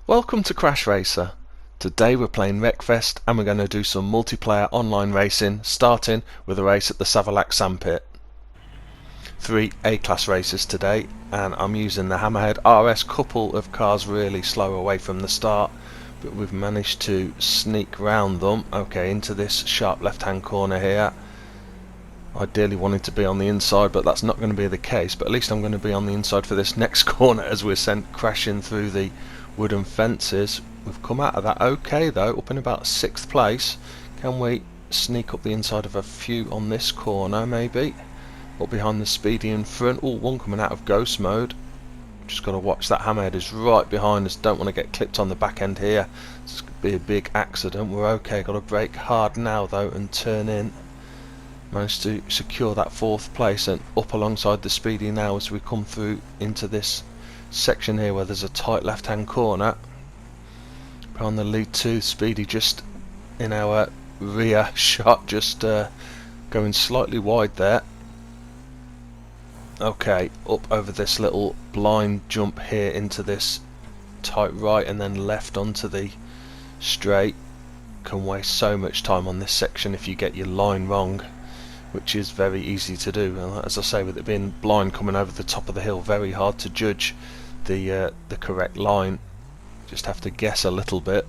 Welcome to CrashRacer. Today we're playing Wreckfest and we're going to do some multiplayer online racing, starting with a race at the Savalac Sandpit. 3 A-class races today, and I'm using the Hammerhead RS. Couple of cars really slow away from the start, but we've managed to sneak round them. Okay, into this sharp left hand corner here. Ideally wanting to be on the inside, but that's not going to be the case, but at least I'm going to be on the inside for this next corner as we're sent crashing through the wooden fences. We've come out of that okay though, up in about 6th place. Can we sneak up the inside of a few on this corner maybe? Up behind the Speedy in front. Oh, one coming out of ghost mode. Just got to watch that. Hammerhead is right behind us. Don't want to get clipped on the back end here. This could be a big accident. We're okay. Got to brake hard now though and turn in. Managed to secure that 4th place and up alongside the Speedy now as we come through into this section here where there's a tight left hand corner. On the lead 2, Speedy just in our rear shot, just going slightly wide there. Okay, up over this little blind jump here into this tight right and then left onto the straight. Can waste so much time on this section if you get your line wrong, which is very easy to do. And as I say, with it being blind coming over the top of the hill, very hard to judge the correct line. Just have to guess a little bit.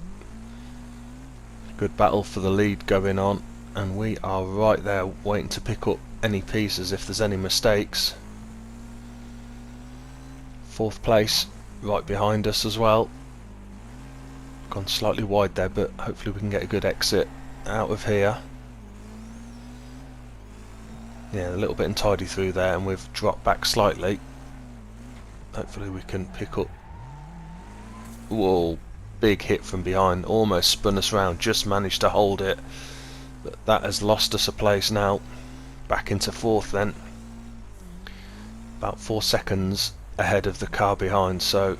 Good battle for the lead going on, and we are right there waiting to pick up any pieces if there's any mistakes. 4th place right behind us as well. Gone slightly wide there, but hopefully we can get a good exit out of here. Yeah, a little bit untidy through there, and we've dropped back slightly. Hopefully we can pick up. Whoa, big hit from behind, almost spun us round, just managed to hold it, but that has lost us a place now. Back into 4th then, about 4 seconds ahead of the car behind, so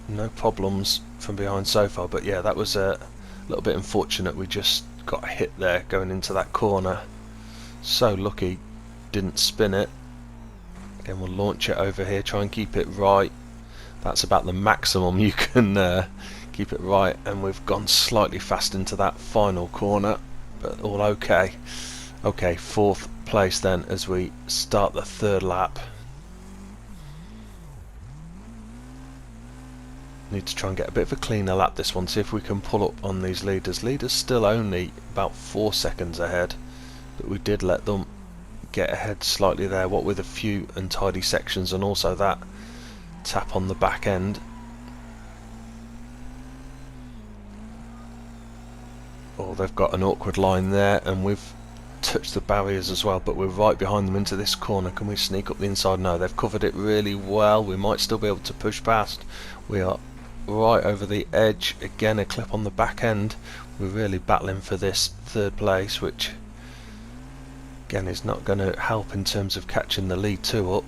no problems from behind so far. But yeah, that was a little bit unfortunate. We just got hit there going into that corner. So lucky didn't spin it. Again, we'll launch it over here, try and keep it right. That's about the maximum you can keep it right, and we've gone slightly fast into that final corner, but all okay. Okay, 4th place then as we start the 3rd lap. Need to try and get a bit of a cleaner lap this one, see if we can pull up on these leaders. Leaders still only about 4 seconds ahead, but we did let them get ahead slightly there, what with a few untidy sections and also that tap on the back end. Oh, they've got an awkward line there, and we've touched the barriers as well, but we're right behind them into this corner. Can we sneak up the inside? No, they've covered it really well. We might still be able to push past. We are right over the edge. Again, a clip on the back end. We're really battling for this 3rd place, which again is not going to help in terms of catching the lead 2 up.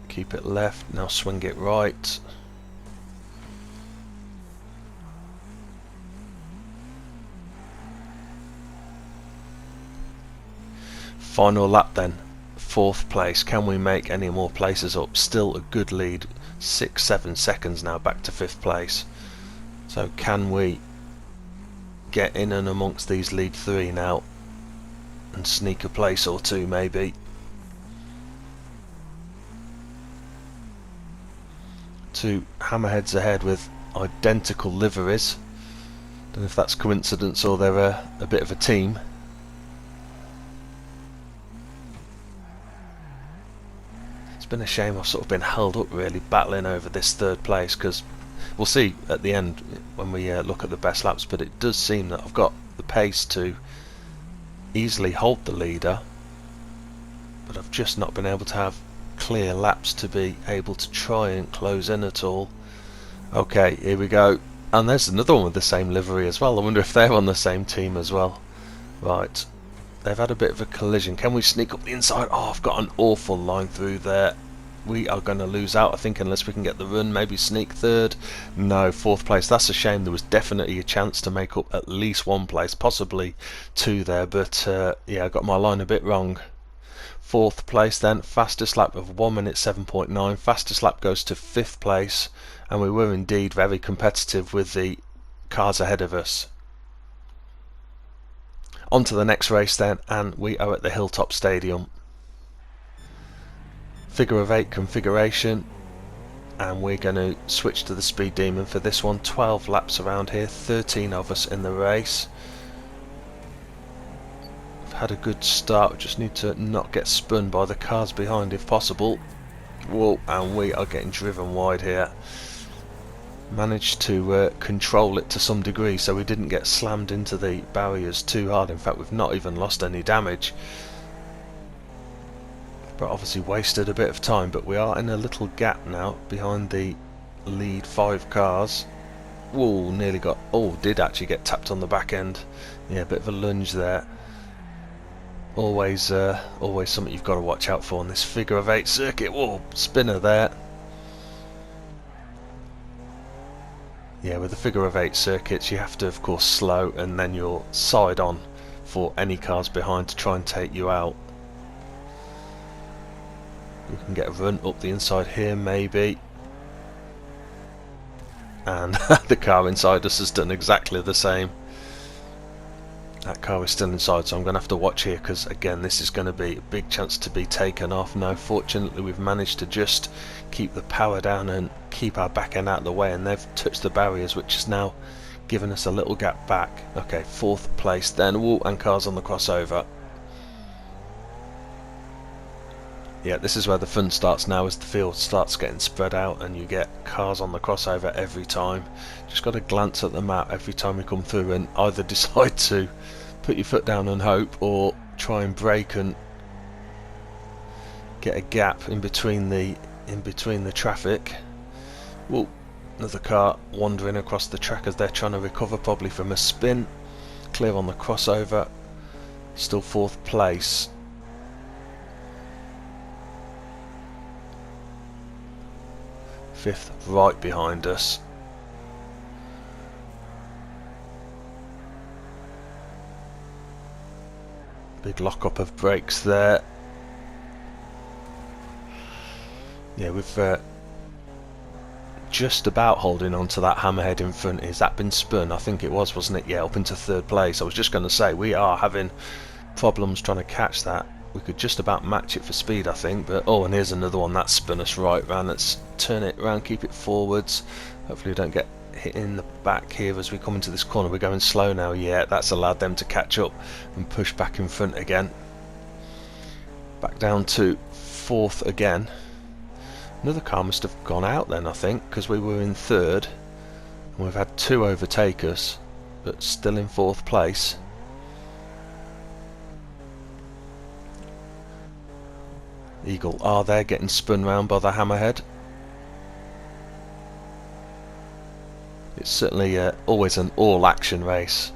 Keep it left, now swing it right. Final lap then, 4th place. Can we make any more places up? Still a good lead, 6-7 seconds now back to 5th place. So can we get in and amongst these lead 3 now and sneak a place or 2 maybe? 2 Hammerheads ahead with identical liveries. Don't know if that's coincidence or they're a bit of a team. It's been a shame I've sort of been held up really battling over this 3rd place, because we'll see at the end when we look at the best laps, but it does seem that I've got the pace to easily hold the leader, but I've just not been able to have clear laps to be able to try and close in at all. Okay, here we go, and there's another one with the same livery as well. I wonder if they're on the same team as well. Right, they've had a bit of a collision. Can we sneak up the inside? Oh, I've got an awful line through there. We are going to lose out, I think, unless we can get the run. Maybe sneak 3rd. No, 4th place. That's a shame. There was definitely a chance to make up at least 1 place, possibly 2 there, but yeah, I got my line a bit wrong. 4th place then, fastest lap of 1 minute 7.9, fastest lap goes to 5th place, and we were indeed very competitive with the cars ahead of us. On to the next race then, and we are at the Hilltop Stadium. Figure of 8 configuration, and we're going to switch to the Speedemon for this one. 12 laps around here, 13 of us in the race. We've had a good start, we just need to not get spun by the cars behind if possible. Whoa, and we are getting driven wide here. Managed to control it to some degree so we didn't get slammed into the barriers too hard. In fact, we've not even lost any damage, but obviously wasted a bit of time. But we are in a little gap now behind the lead 5 cars. Whoa, nearly got, oh, did actually get tapped on the back end. Yeah, a bit of a lunge there. Always something you've got to watch out for on this figure of 8 circuit. Whoa, spinner there. Yeah, with the figure of 8 circuits you have to of course slow, and then you're side on for any cars behind to try and take you out. We can get a run up the inside here maybe, and the car inside us has done exactly the same. That car is still inside, so I'm going to have to watch here, because again this is going to be a big chance to be taken off. Now fortunately we've managed to just keep the power down and keep our back end out of the way, and they've touched the barriers, which has now given us a little gap back. Okay, 4th place then. Whoa, and cars on the crossover. Yeah, this is where the fun starts now, as the field starts getting spread out and you get cars on the crossover every time. Just got to glance at the map every time we come through and either decide to put your foot down and hope, or try and brake and get a gap in between the traffic. Whoa, another car wandering across the track as they're trying to recover probably from a spin. Clear on the crossover, still 4th place. Fifth right behind us. Big lock-up of brakes there. Yeah, we've just about holding on to that Hammerhead in front. Has that been spun? I think it was, wasn't it? Yeah, up into 3rd place. I was just going to say, we are having problems trying to catch that. We could just about match it for speed, I think, but oh, and here's another one that spun us right round. Let's turn it round, keep it forwards. Hopefully we don't get hit in the back here as we come into this corner. We're going slow now. Yeah, that's allowed them to catch up and push back in front again. Back down to 4th again. Another car must have gone out then, I think, because we were in 3rd and we've had 2 overtake us, but still in 4th place. Eagle are there, getting spun round by the Hammerhead. It's certainly always an all-action race,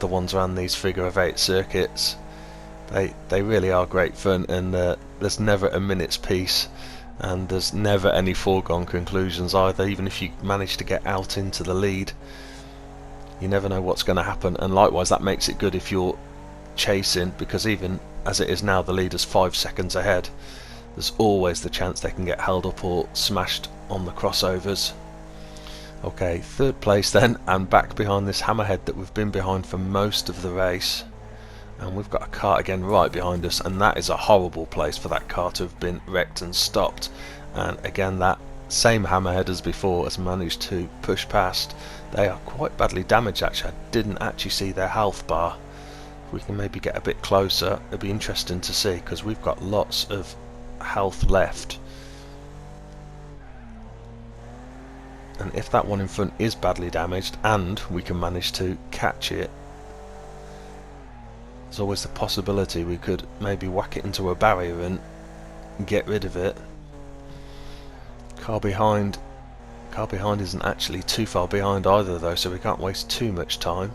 the ones around these figure of 8 circuits. They really are great fun, and there's never a minute's peace, and there's never any foregone conclusions either. Even if you manage to get out into the lead, you never know what's going to happen, and likewise that makes it good if you're chasing, because even as it is now the leader's 5 seconds ahead, there's always the chance they can get held up or smashed on the crossovers. Okay, 3rd place then, and back behind this Hammerhead that we've been behind for most of the race, and we've got a car again right behind us, and that is a horrible place for that car to have been wrecked and stopped. And again, that same Hammerhead as before has managed to push past. They are quite badly damaged actually. I didn't actually see their health bar. If we can maybe get a bit closer, it'll be interesting to see, because we've got lots of health left. And if that one in front is badly damaged and we can manage to catch it, there's always the possibility we could maybe whack it into a barrier and get rid of it. Car behind isn't actually too far behind either though, so we can't waste too much time.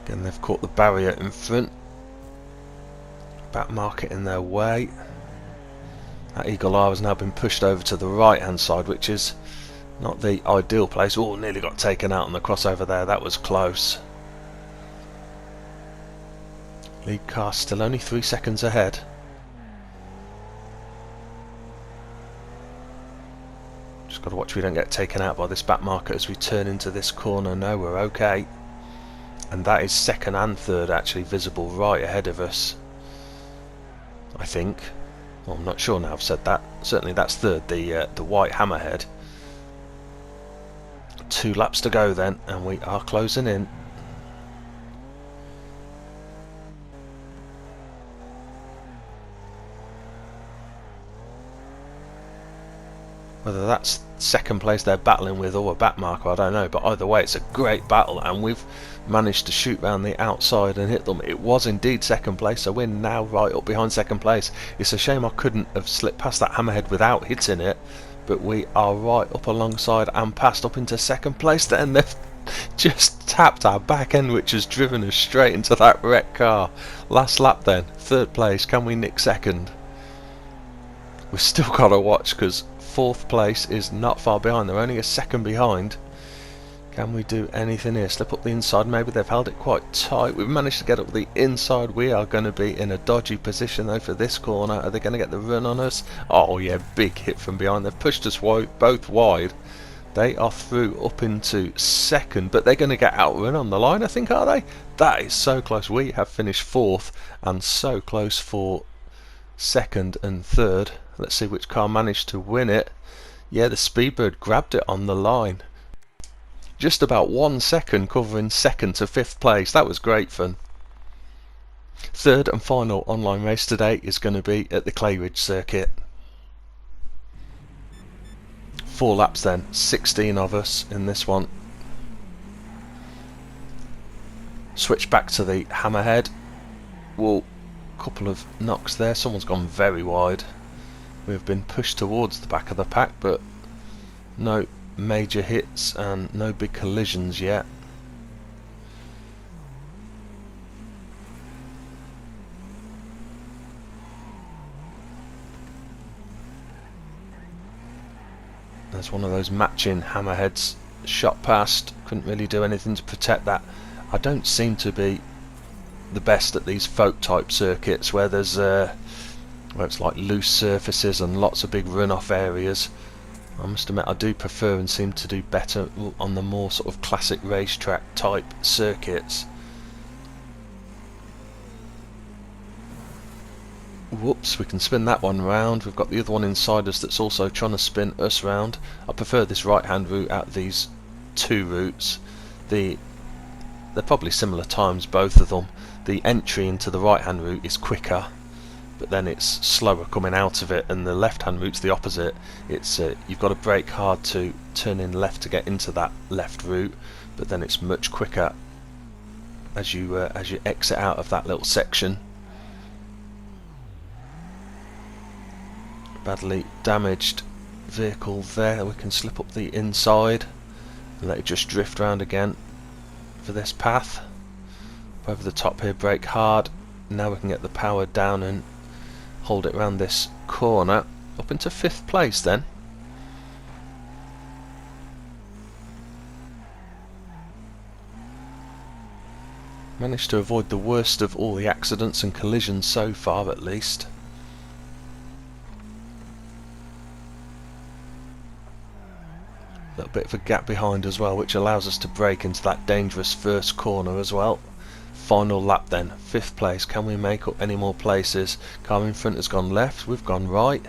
Again, they've caught the barrier in front. Back market in their way. That Eagle Eye has now been pushed over to the right hand side, which is not the ideal place. Oh, nearly got taken out on the crossover there, that was close. Lead car still only 3 seconds ahead. Just got to watch we don't get taken out by this back marker as we turn into this corner. No, we're okay. And that is second and third actually visible right ahead of us, I think. Well, I'm not sure now I've said that. Certainly that's third, the white Hammerhead. 2 laps to go then, and we are closing in. Whether that's second place they're battling with or a back marker, I don't know, but either way it's a great battle, and we've managed to shoot round the outside and hit them. It was indeed second place, so we're now right up behind second place. It's a shame I couldn't have slipped past that Hammerhead without hitting it, but we are right up alongside and passed up into second place. Then they've just tapped our back end, which has driven us straight into that wrecked car. Last lap then, third place. Can we nick second? We've still got to watch because fourth place is not far behind. They're only a second behind. Can we do anything here? Slip up the inside. Maybe they've held it quite tight. We've managed to get up the inside. We are going to be in a dodgy position though for this corner. Are they going to get the run on us? Oh yeah, big hit from behind. They've pushed us both wide. They are through up into second, but they're going to get outrun on the line, I think, are they? That is so close. We have finished fourth and so close for second and third. Let's see which car managed to win it. Yeah, the Speedbird grabbed it on the line. Just about 1 second covering second to fifth place. That was great fun. Third and final online race today is going to be at the Clay Ridge circuit. 4 laps then, 16 of us in this one. Switch back to the Hammerhead. Whoa, couple of knocks there. Someone's gone very wide. We've been pushed towards the back of the pack, but no major hits and no big collisions yet. There's one of those matching Hammerheads shot past. Couldn't really do anything to protect that. I don't seem to be the best at these folk type circuits where there's where it's like loose surfaces and lots of big runoff areas. I must admit I do prefer and seem to do better on the more sort of classic racetrack type circuits. Whoops, we can spin that one round. We've got the other one inside us that's also trying to spin us round. I prefer this right hand route out of these 2 routes. They're probably similar times, both of them. The entry into the right hand route is quicker, but then it's slower coming out of it, and the left hand route's the opposite. It's you've got to brake hard to turn in left to get into that left route, but then it's much quicker as you exit out of that little section. Badly damaged vehicle there. We can slip up the inside and let it just drift round again for this path. Over the top here, brake hard. Now we can get the power down and hold it round this corner up into fifth place then. Managed to avoid the worst of all the accidents and collisions so far, at least. A little bit of a gap behind as well, which allows us to brake into that dangerous first corner as well. Final lap then, fifth place. Can we make up any more places? Car in front has gone left, we've gone right.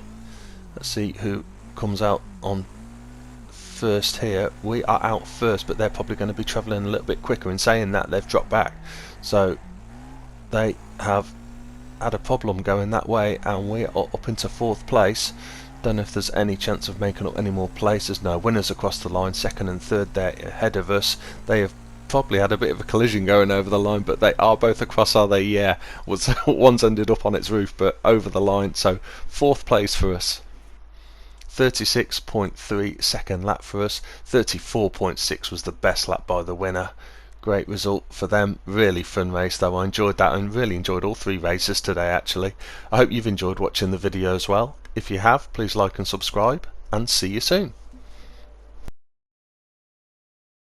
Let's see who comes out on first here. We are out first, but they're probably going to be travelling a little bit quicker. In saying that, they've dropped back, so they have had a problem going that way, and we are up into fourth place. Don't know if there's any chance of making up any more places. No, winners across the line, second and third there ahead of us. They have probably had a bit of a collision going over the line, but they are both across, are they? Yeah, one's ended up on its roof, but over the line. So fourth place for us. 36.3 second lap for us. 34.6 was the best lap by the winner. Great result for them. Really fun race though. I enjoyed that and really enjoyed all 3 races today actually. I hope you've enjoyed watching the video as well. If you have, please like and subscribe, and see you soon.